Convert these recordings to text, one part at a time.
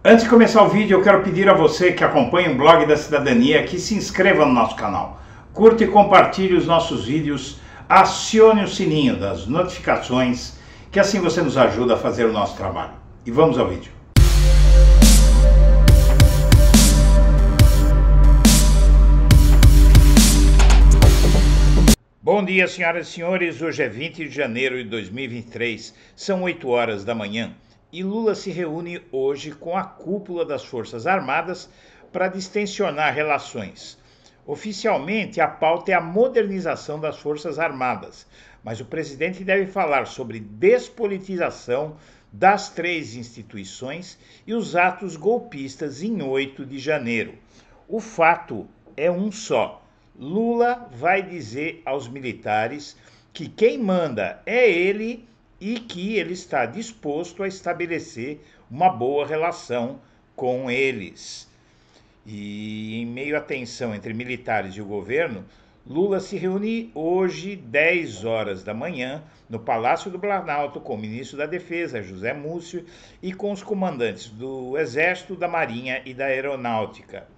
Antes de começar o vídeo, eu quero pedir a você que acompanha o Blog da Cidadania que se inscreva no nosso canal. Curta e compartilhe os nossos vídeos, acione o sininho das notificações, que assim você nos ajuda a fazer o nosso trabalho. E vamos ao vídeo. Bom dia, senhoras e senhores. Hoje é 20 de janeiro de 2023, são 8 horas da manhã. E Lula se reúne hoje com a cúpula das Forças Armadas para distensionar relações. Oficialmente, a pauta é a modernização das Forças Armadas, mas o presidente deve falar sobre despolitização das três instituições e os atos golpistas em 8 de janeiro. O fato é um só. Lula vai dizer aos militares que quem manda é ele e que ele está disposto a estabelecer uma boa relação com eles. E em meio à tensão entre militares e o governo, Lula se reúne hoje, 10 horas da manhã, no Palácio do Planalto, com o ministro da Defesa, José Múcio, e com os comandantes do Exército, da Marinha e da Aeronáutica.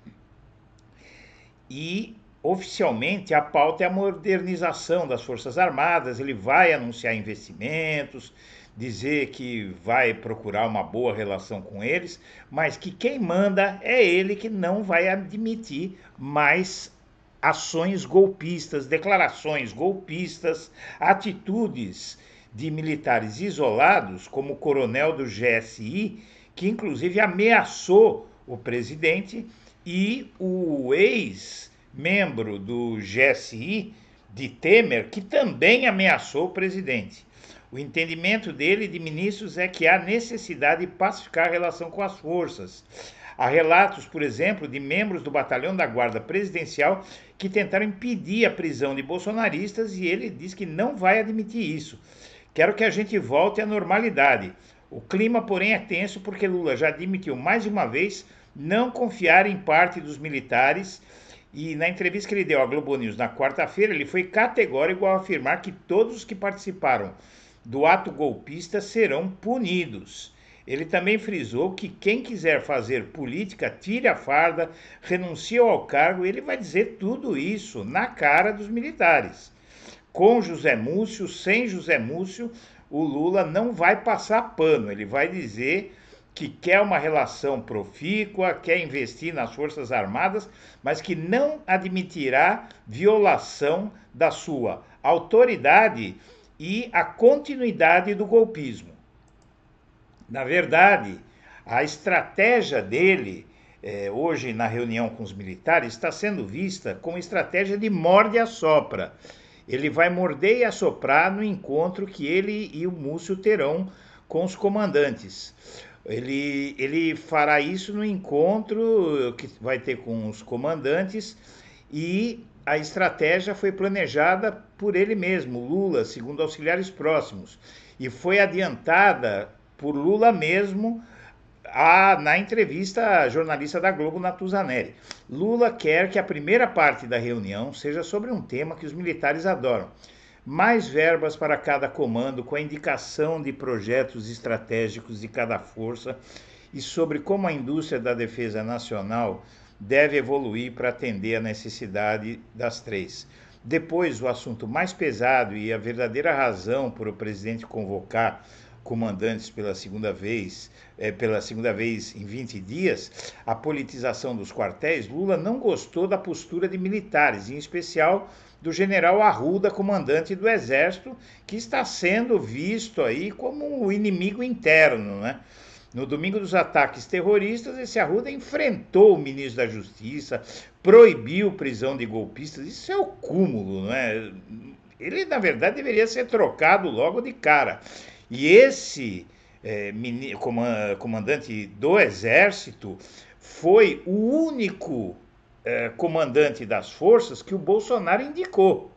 E oficialmente, a pauta é a modernização das Forças Armadas. Ele vai anunciar investimentos, dizer que vai procurar uma boa relação com eles, mas que quem manda é ele, que não vai admitir mais ações golpistas, declarações golpistas, atitudes de militares isolados, como o coronel do GSI, que inclusive ameaçou o presidente, e o ex-membro do GSI, de Temer, que também ameaçou o presidente. O entendimento dele, de ministros, é que há necessidade de pacificar a relação com as forças. Há relatos, por exemplo, de membros do batalhão da Guarda Presidencial que tentaram impedir a prisão de bolsonaristas e ele diz que não vai admitir isso. Quero que a gente volte à normalidade. O clima, porém, é tenso porque Lula já admitiu mais de uma vez não confiar em parte dos militares. E na entrevista que ele deu à Globo News na quarta-feira, ele foi categórico ao afirmar que todos os que participaram do ato golpista serão punidos. Ele também frisou que quem quiser fazer política, tire a farda, renuncie ao cargo. Ele vai dizer tudo isso na cara dos militares. Com José Múcio, sem José Múcio, o Lula não vai passar pano. Ele vai dizer que quer uma relação profícua, quer investir nas Forças Armadas, mas que não admitirá violação da sua autoridade e a continuidade do golpismo. Na verdade, a estratégia dele, hoje na reunião com os militares, está sendo vista como estratégia de morde e assopra. Ele vai morder e assoprar no encontro que ele e o Múcio terão com os comandantes. Ele fará isso no encontro que vai ter com os comandantes e a estratégia foi planejada por ele mesmo, Lula, segundo auxiliares próximos, e foi adiantada por Lula mesmo na entrevista à jornalista da Globo, Natuzaneri. Lula quer que a primeira parte da reunião seja sobre um tema que os militares adoram: mais verbas para cada comando, com a indicação de projetos estratégicos de cada força e sobre como a indústria da defesa nacional deve evoluir para atender a necessidade das três. Depois, o assunto mais pesado e a verdadeira razão por o presidente convocar comandantes pela segunda vez em 20 dias, a politização dos quartéis. Lula não gostou da postura de militares, em especial do general Arruda, comandante do Exército, que está sendo visto aí como um inimigo interno, né? No domingo dos ataques terroristas, esse Arruda enfrentou o ministro da Justiça, proibiu prisão de golpistas. Isso é o cúmulo, né? Ele, na verdade, deveria ser trocado logo de cara. E esse comandante do Exército foi o único comandante das forças que o Bolsonaro indicou,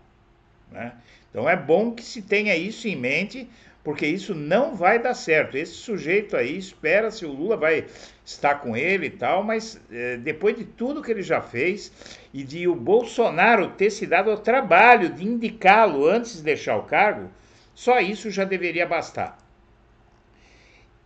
né? Então é bom que se tenha isso em mente, porque isso não vai dar certo. Esse sujeito aí, espera-se, o Lula vai estar com ele e tal, mas depois de tudo que ele já fez e de o Bolsonaro ter se dado ao trabalho de indicá-lo antes de deixar o cargo, só isso já deveria bastar.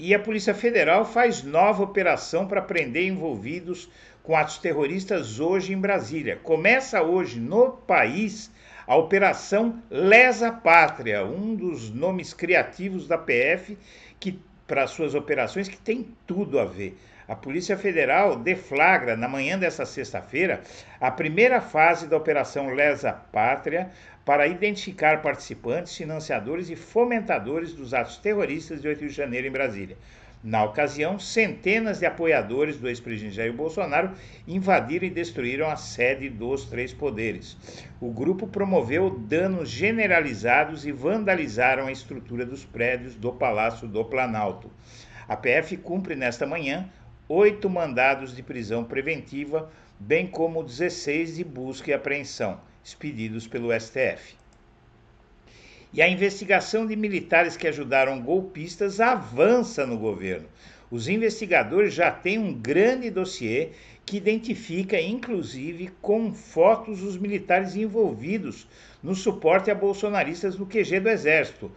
E a Polícia Federal faz nova operação para prender envolvidos com atos terroristas hoje em Brasília. Começa hoje no país a Operação Lesa Pátria, um dos nomes criativos da PF que para suas operações que tem tudo a ver. A Polícia Federal deflagra na manhã desta sexta-feira a primeira fase da Operação Lesa Pátria para identificar participantes, financiadores e fomentadores dos atos terroristas de 8 de janeiro em Brasília. Na ocasião, centenas de apoiadores do ex-presidente Jair Bolsonaro invadiram e destruíram a sede dos três poderes. O grupo promoveu danos generalizados e vandalizaram a estrutura dos prédios do Palácio do Planalto. A PF cumpre nesta manhã 8 mandados de prisão preventiva, bem como 16 de busca e apreensão, expedidos pelo STF. E a investigação de militares que ajudaram golpistas avança no governo. Os investigadores já têm um grande dossiê que identifica, inclusive, com fotos os militares envolvidos no suporte a bolsonaristas no QG do Exército.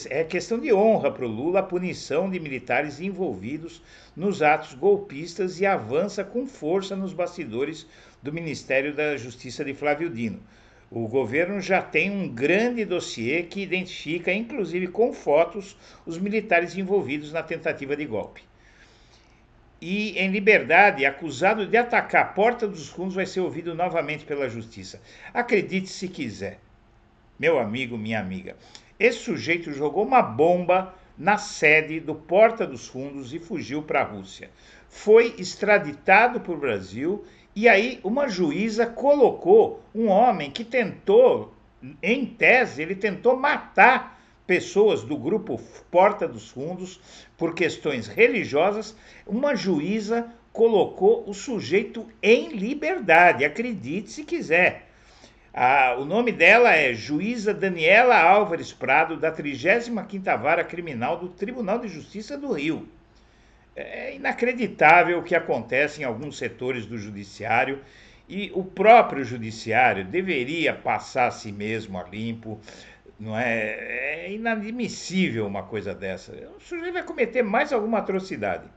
É questão de honra para o Lula a punição de militares envolvidos nos atos golpistas e avança com força nos bastidores do Ministério da Justiça de Flávio Dino. O governo já tem um grande dossiê que identifica, inclusive com fotos, os militares envolvidos na tentativa de golpe. E, em liberdade, acusado de atacar a Porta dos Fundos vai ser ouvido novamente pela Justiça. Acredite se quiser, meu amigo, minha amiga. Esse sujeito jogou uma bomba na sede do Porta dos Fundos e fugiu para a Rússia. Foi extraditado para o Brasil e aí uma juíza colocou um homem que tentou, em tese, ele tentou matar pessoas do grupo Porta dos Fundos por questões religiosas. Uma juíza colocou o sujeito em liberdade, acredite se quiser. O nome dela é Juíza Daniela Álvares Prado, da 35ª Vara Criminal do Tribunal de Justiça do Rio. É inacreditável o que acontece em alguns setores do judiciário e o próprio judiciário deveria passar a si mesmo a limpo. Não é? É inadmissível uma coisa dessa. O sujeito vai cometer mais alguma atrocidade.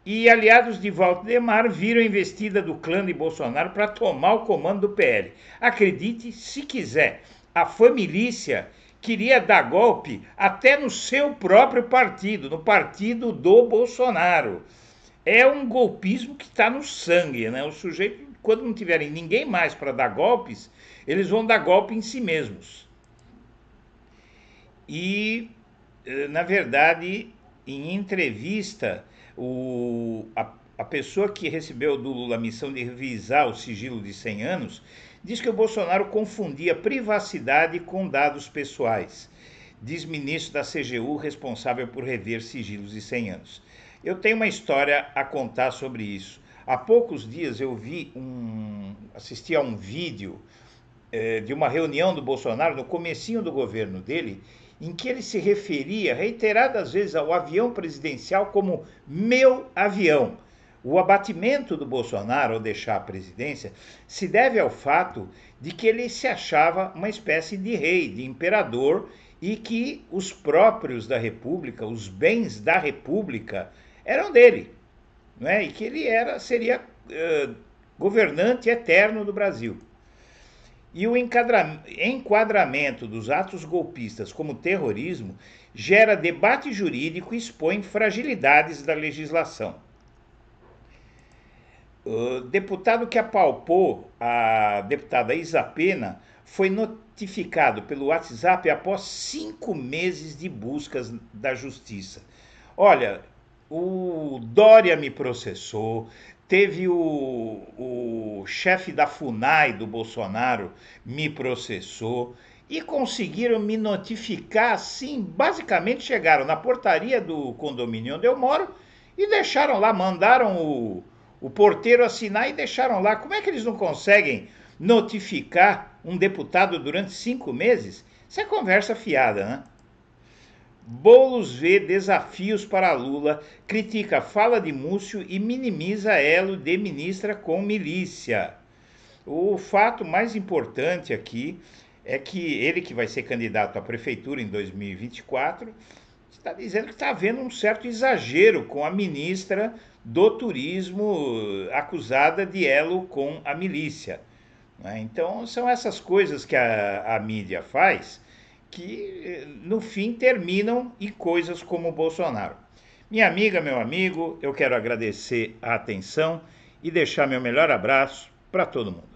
E aliados de Valdemar viram a investida do clã de Bolsonaro para tomar o comando do PL. Acredite se quiser, a família queria dar golpe até no seu próprio partido, no partido do Bolsonaro. É um golpismo que está no sangue, né? O sujeito, quando não tiverem ninguém mais para dar golpes, eles vão dar golpe em si mesmos. E, na verdade, em entrevista, a pessoa que recebeu do Lula a missão de revisar o sigilo de 100 anos diz que o Bolsonaro confundia privacidade com dados pessoais, diz ministro da CGU responsável por rever sigilos de 100 anos. Eu tenho uma história a contar sobre isso. Há poucos dias eu assisti a um vídeo de uma reunião do Bolsonaro no comecinho do governo dele, em que ele se referia reiteradas vezes ao avião presidencial como meu avião. O abatimento do Bolsonaro ao deixar a presidência se deve ao fato de que ele se achava uma espécie de rei, de imperador, e que os próprios da República, os bens da República, eram dele, não é? E que ele seria governante eterno do Brasil. E o enquadramento dos atos golpistas como terrorismo gera debate jurídico e expõe fragilidades da legislação. O deputado que apalpou a deputada Isa Pena foi notificado pelo WhatsApp após 5 meses de buscas da justiça. Olha, o Dória me processou, teve o chefe da FUNAI do Bolsonaro me processou e conseguiram me notificar assim, basicamente chegaram na portaria do condomínio onde eu moro e deixaram lá, mandaram o porteiro assinar e deixaram lá. Como é que eles não conseguem notificar um deputado durante 5 meses? Isso é conversa fiada, né? Boulos vê desafios para Lula, critica a fala de Múcio e minimiza elo de ministra com milícia. O fato mais importante aqui é que ele, que vai ser candidato à prefeitura em 2024, está dizendo que está havendo um certo exagero com a ministra do Turismo, acusada de elo com a milícia. Né? Então, são essas coisas que a mídia faz que, no fim, terminam em coisas como o Bolsonaro. Minha amiga, meu amigo, eu quero agradecer a atenção e deixar meu melhor abraço para todo mundo.